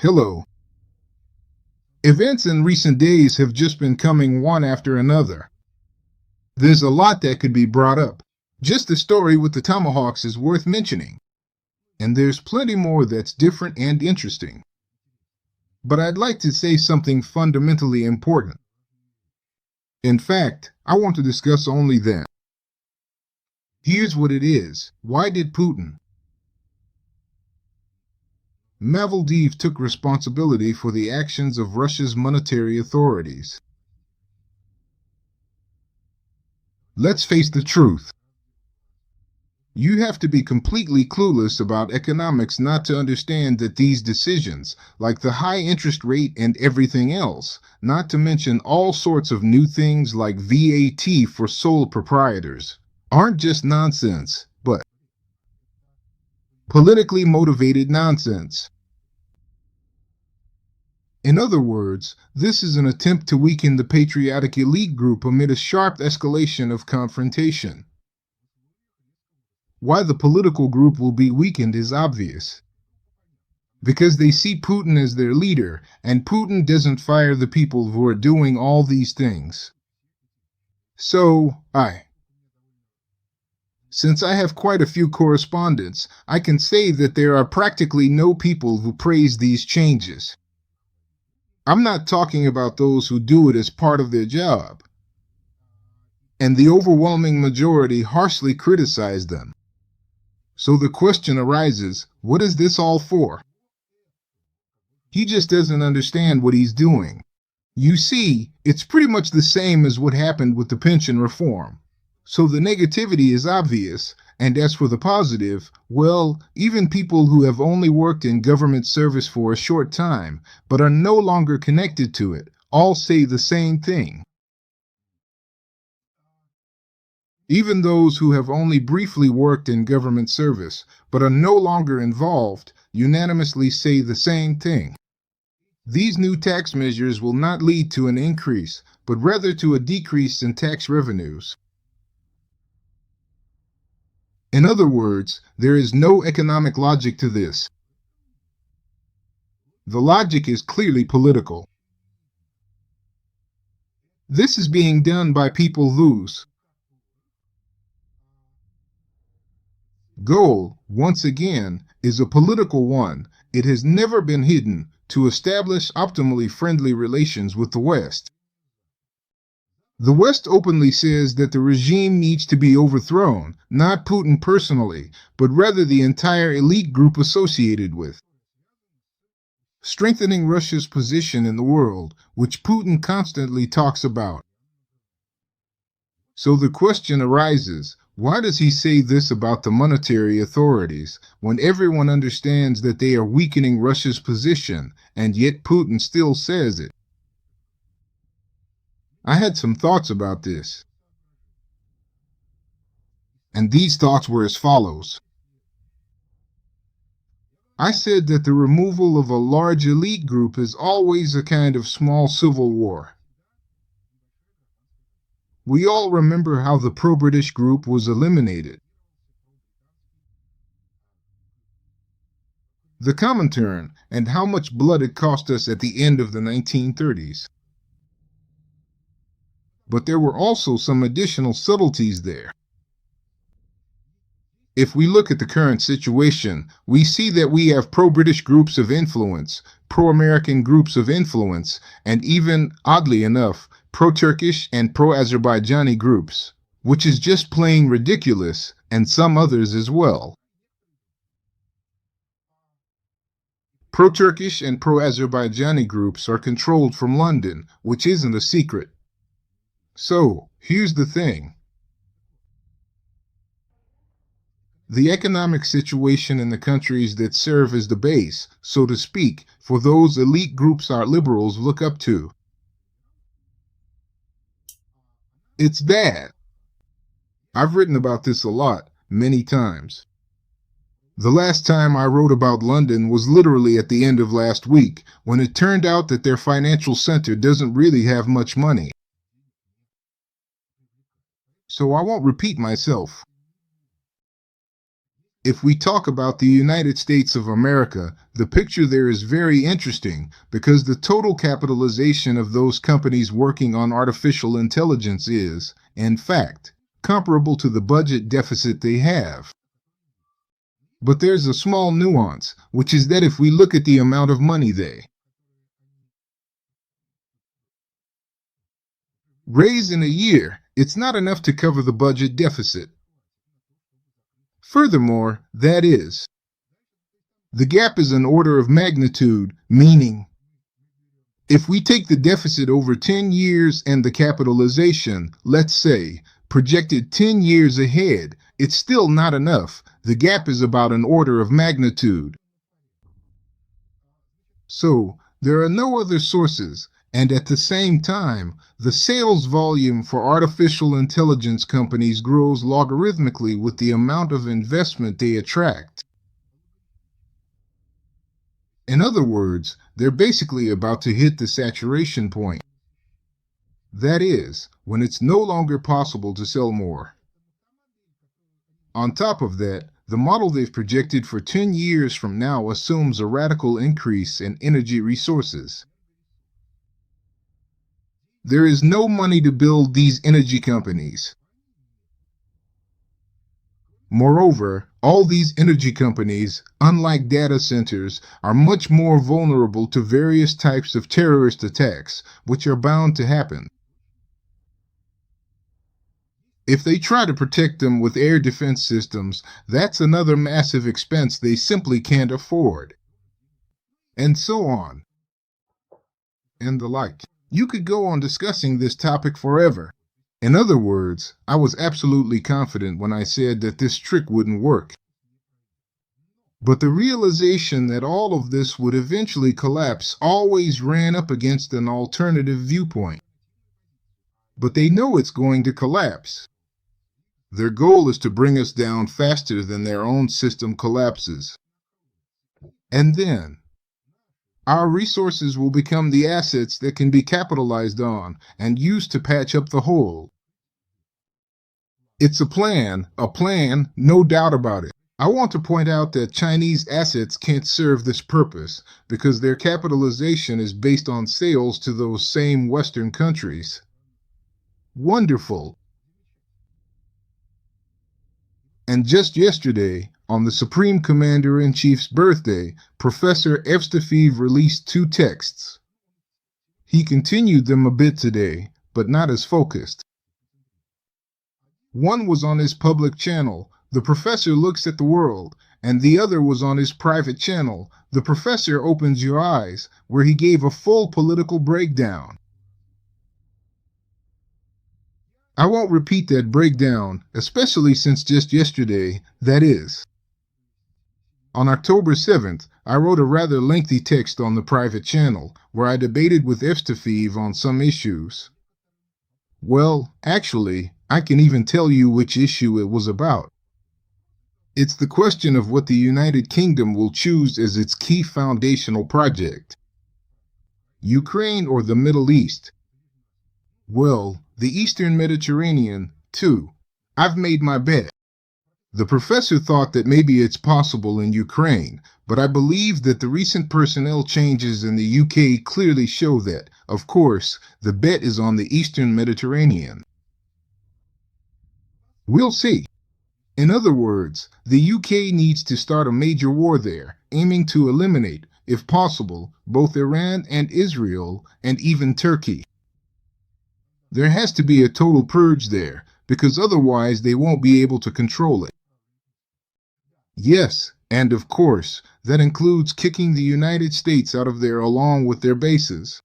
Hello. Events in recent days have just been coming one after another. There's a lot that could be brought up. Just the story with the tomahawks is worth mentioning. And there's plenty more that's different and interesting. But I'd like to say something fundamentally important. In fact, I want to discuss only that. Here's what it is. Why did Putin? Maldives took responsibility for the actions of Russia's monetary authorities. Let's face the truth. You have to be completely clueless about economics not to understand that these decisions, like the high interest rate and everything else, not to mention all sorts of new things like VAT for sole proprietors, aren't just nonsense, but politically motivated nonsense. In other words, this is an attempt to weaken the patriotic elite group amid a sharp escalation of confrontation. Why the political group will be weakened is obvious. Because they see Putin as their leader, and Putin doesn't fire the people who are doing all these things. Since I have quite a few correspondents, I can say that there are practically no people who praise these changes. I'm not talking about those who do it as part of their job. And the overwhelming majority harshly criticize them. So the question arises, what is this all for? He just doesn't understand what he's doing. You see, it's pretty much the same as what happened with the pension reform. So the negativity is obvious, and as for the positive, well, even people who have only worked in government service for a short time, but are no longer connected to it, all say the same thing. Even those who have only briefly worked in government service, but are no longer involved, unanimously say the same thing. These new tax measures will not lead to an increase, but rather to a decrease in tax revenues. In other words, there is no economic logic to this. The logic is clearly political. This is being done by people whose goal, once again, is a political one. It has never been hidden, to establish optimally friendly relations with the West. The West openly says that the regime needs to be overthrown, not Putin personally, but rather the entire elite group associated with. Strengthening Russia's position in the world, which Putin constantly talks about. So the question arises, why does he say this about the monetary authorities, when everyone understands that they are weakening Russia's position, and yet Putin still says it? I had some thoughts about this. And these thoughts were as follows. I said that the removal of a large elite group is always a kind of small civil war. We all remember how the pro-British group was eliminated. The Comintern, and how much blood it cost us at the end of the 1930s. But there were also some additional subtleties there. If we look at the current situation, we see that we have pro-British groups of influence, pro-American groups of influence, and even, oddly enough, pro-Turkish and pro-Azerbaijani groups, which is just plain ridiculous, and some others as well. Pro-Turkish and pro-Azerbaijani groups are controlled from London, which isn't a secret. So, here's the thing. The economic situation in the countries that serve as the base, so to speak, for those elite groups our liberals look up to. It's bad. I've written about this a lot, many times. The last time I wrote about London was literally at the end of last week, when it turned out that their financial center doesn't really have much money. So I won't repeat myself. If we talk about the United States of America, the picture there is very interesting because the total capitalization of those companies working on artificial intelligence is, in fact, comparable to the budget deficit they have. But there's a small nuance, which is that if we look at the amount of money they raise in a year, it's not enough to cover the budget deficit. Furthermore, the gap is an order of magnitude, meaning if we take the deficit over 10 years and the capitalization, let's say, projected 10 years ahead, it's still not enough. The gap is about an order of magnitude. So, there are no other sources, and at the same time, the sales volume for artificial intelligence companies grows logarithmically with the amount of investment they attract. In other words, they're basically about to hit the saturation point. That is, when it's no longer possible to sell more. On top of that, the model they've projected for 10 years from now assumes a radical increase in energy resources. There is no money to build these energy companies. Moreover, all these energy companies, unlike data centers, are much more vulnerable to various types of terrorist attacks, which are bound to happen. If they try to protect them with air defense systems, that's another massive expense they simply can't afford. And so on. And the like. You could go on discussing this topic forever. In other words, I was absolutely confident when I said that this trick wouldn't work. But the realization that all of this would eventually collapse always ran up against an alternative viewpoint. But they know it's going to collapse. Their goal is to bring us down faster than their own system collapses. And then, our resources will become the assets that can be capitalized on and used to patch up the hole. It's a plan, no doubt about it. I want to point out that Chinese assets can't serve this purpose because their capitalization is based on sales to those same Western countries. Wonderful. And just yesterday, on the Supreme Commander-in-Chief's birthday, Professor Evstafiev released 2 texts. He continued them a bit today, but not as focused. One was on his public channel, The Professor Looks at the World, and the other was on his private channel, The Professor Opens Your Eyes, where he gave a full political breakdown. I won't repeat that breakdown, especially since just yesterday, that is. On October 7th, I wrote a rather lengthy text on the private channel, where I debated with Evstafiev on some issues. Well, actually, I can even tell you which issue it was about. It's the question of what the United Kingdom will choose as its key foundational project. Ukraine or the Middle East? Well, the Eastern Mediterranean, too. I've made my bet. The professor thought that maybe it's possible in Ukraine, but I believe that the recent personnel changes in the UK clearly show that, of course, the bet is on the Eastern Mediterranean. We'll see. In other words, the UK needs to start a major war there, aiming to eliminate, if possible, both Iran and Israel, and even Turkey. There has to be a total purge there, because otherwise they won't be able to control it. Yes, and of course, that includes kicking the United States out of there along with their bases.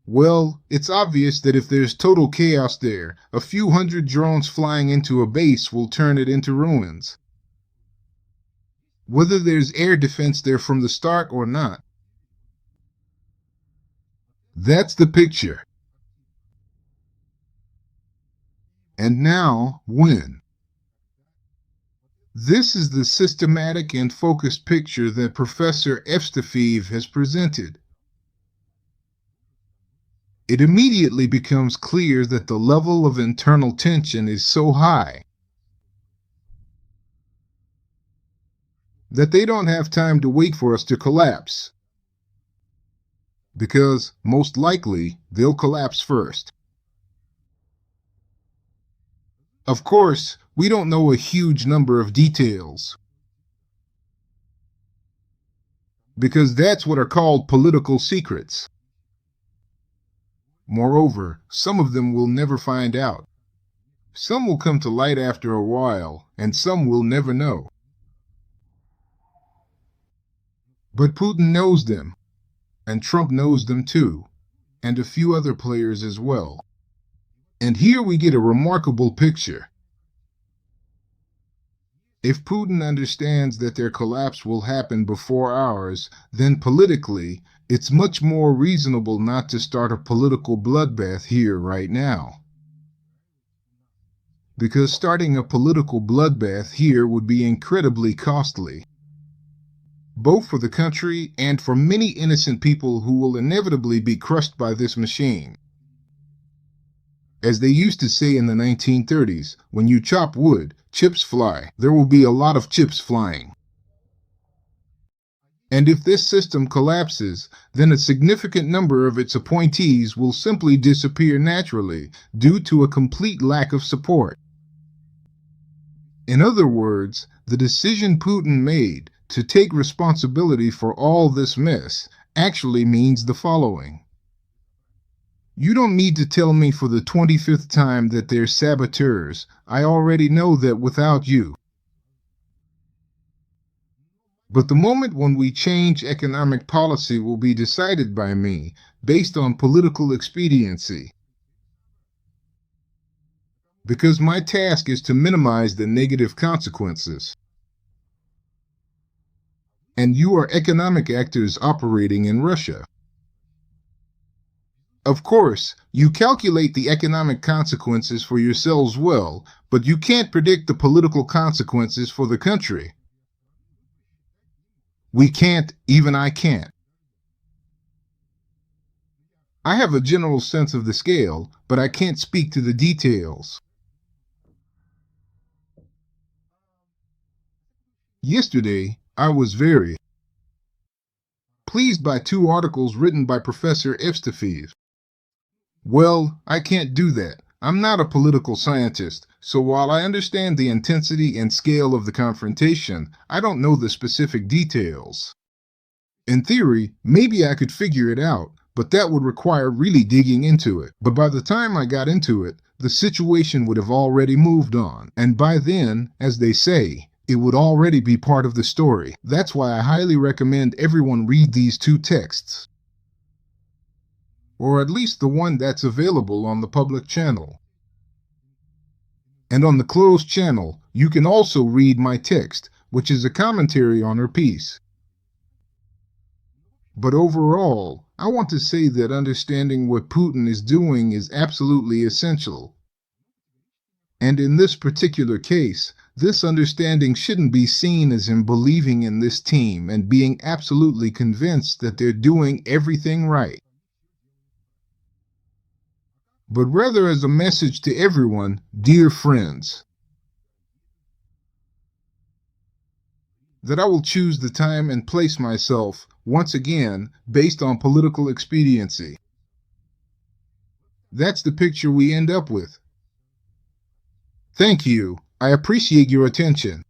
Well, it's obvious that if there's total chaos there, a few hundred drones flying into a base will turn it into ruins. Whether there's air defense there from the start or not. That's the picture. And now, when? This is the systematic and focused picture that Professor Evstafiev has presented. It immediately becomes clear that the level of internal tension is so high. that they don't have time to wait for us to collapse, because most likely they'll collapse first. Of course, we don't know a huge number of details, because that's what are called political secrets. Moreover, some of them we'll never find out. Some will come to light after a while, and some we'll never know. But Putin knows them, and Trump knows them too, and a few other players as well. And here we get a remarkable picture. If Putin understands that their collapse will happen before ours, then politically, it's much more reasonable not to start a political bloodbath here right now. Because starting a political bloodbath here would be incredibly costly, both for the country and for many innocent people who will inevitably be crushed by this machine. As they used to say in the 1930s, when you chop wood, chips fly. There will be a lot of chips flying. And if this system collapses, then a significant number of its appointees will simply disappear naturally due to a complete lack of support. In other words, the decision Putin made to take responsibility for all this mess actually means the following. You don't need to tell me for the 25th time that they're saboteurs. I already know that without you. But the moment when we change economic policy will be decided by me based on political expediency. Because my task is to minimize the negative consequences. And you are economic actors operating in Russia. Of course, you calculate the economic consequences for yourselves well, but you can't predict the political consequences for the country. We can't, even I can't. I have a general sense of the scale, but I can't speak to the details. Yesterday, I was very pleased by 2 articles written by Professor Evstafiev. Well, I can't do that. I'm not a political scientist, so while I understand the intensity and scale of the confrontation, I don't know the specific details. In theory, maybe I could figure it out, but that would require really digging into it. But by the time I got into it, the situation would have already moved on, and by then, as they say, it would already be part of the story. That's why I highly recommend everyone read these 2 texts. Or at least the one that's available on the public channel. And on the closed channel, you can also read my text, which is a commentary on her piece. But overall, I want to say that understanding what Putin is doing is absolutely essential. And in this particular case, this understanding shouldn't be seen as him believing in this team and being absolutely convinced that they're doing everything right, but rather as a message to everyone, dear friends, that I will choose the time and place myself, once again, based on political expediency. That's the picture we end up with. Thank you. I appreciate your attention.